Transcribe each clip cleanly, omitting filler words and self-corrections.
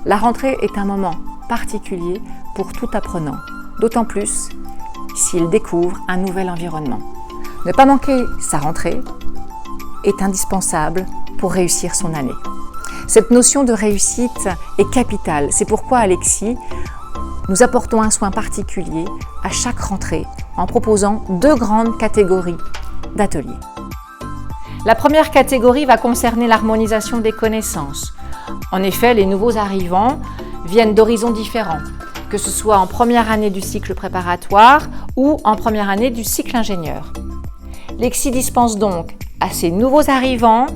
La rentrée est un moment particulier pour tout apprenant, d'autant plus s'il découvre un nouvel environnement. Ne pas manquer sa rentrée est indispensable pour réussir son année. Cette notion de réussite est capitale. C'est pourquoi à Lexi, nous apportons un soin particulier à chaque rentrée en proposant 2 grandes catégories d'ateliers. La première catégorie va concerner l'harmonisation des connaissances. En effet, les nouveaux arrivants viennent d'horizons différents, que ce soit en première année du cycle préparatoire ou en première année du cycle ingénieur. Lexi dispense donc à ces nouveaux arrivants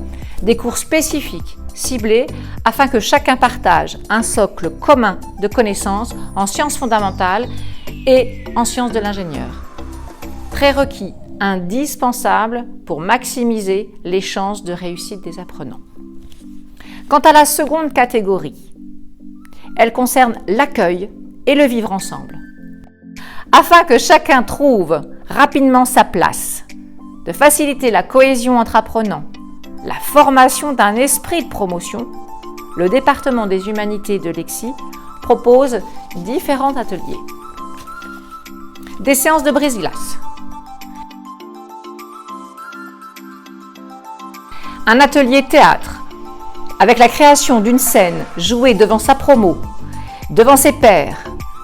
des cours spécifiques, ciblés, afin que chacun partage un socle commun de connaissances en sciences fondamentales et en sciences de l'ingénieur. Prérequis indispensable pour maximiser les chances de réussite des apprenants. Quant à la seconde catégorie, elle concerne l'accueil et le vivre ensemble. Afin que chacun trouve rapidement sa place, de faciliter la cohésion entre apprenants, la formation d'un esprit de promotion, le département des humanités de Lexi propose différents ateliers. Des séances de brise-glace, un atelier théâtre avec la création d'une scène jouée devant sa promo, devant ses pairs,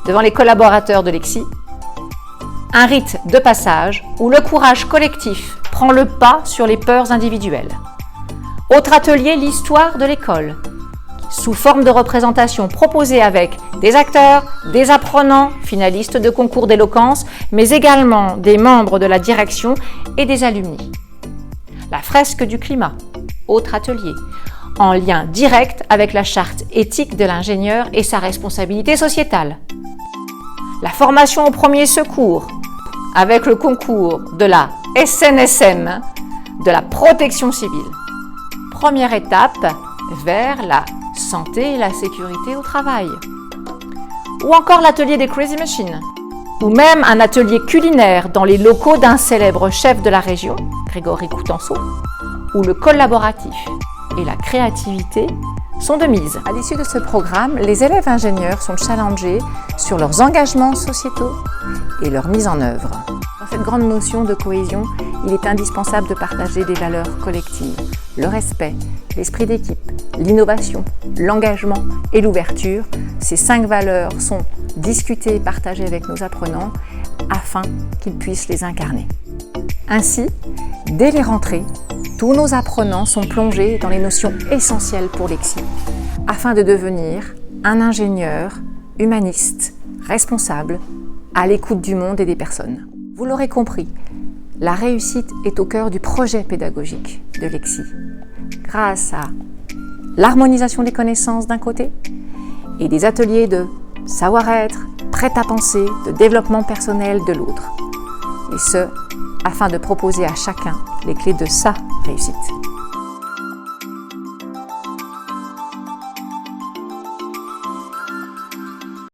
devant les collaborateurs de Lexi, un rite de passage où le courage collectif prend le pas sur les peurs individuelles. Autre atelier, l'histoire de l'école, sous forme de représentation proposée avec des acteurs, des apprenants, finalistes de concours d'éloquence, mais également des membres de la direction et des alumni. La fresque du climat, autre atelier, en lien direct avec la charte éthique de l'ingénieur et sa responsabilité sociétale. La formation au premier secours, avec le concours de la SNSM, de la protection civile. Première étape vers la santé et la sécurité au travail. Ou encore l'atelier des Crazy Machines, ou même un atelier culinaire dans les locaux d'un célèbre chef de la région, Grégory Coutenceau, où le collaboratif et la créativité sont de mise. À l'issue de ce programme, les élèves ingénieurs sont challengés sur leurs engagements sociétaux et leur mise en œuvre. Dans cette grande notion de cohésion, il est indispensable de partager des valeurs collectives, le respect, l'esprit d'équipe, l'innovation, l'engagement et l'ouverture. Ces 5 valeurs sont discutées et partagées avec nos apprenants afin qu'ils puissent les incarner. Ainsi, dès les rentrées, tous nos apprenants sont plongés dans les notions essentielles pour Lexi, afin de devenir un ingénieur humaniste, responsable, à l'écoute du monde et des personnes. Vous l'aurez compris, la réussite est au cœur du projet pédagogique de Lexi, grâce à l'harmonisation des connaissances d'un côté et des ateliers de savoir-être, prêt-à-penser, de développement personnel de l'autre. Et ce, afin de proposer à chacun les clés de sa réussite.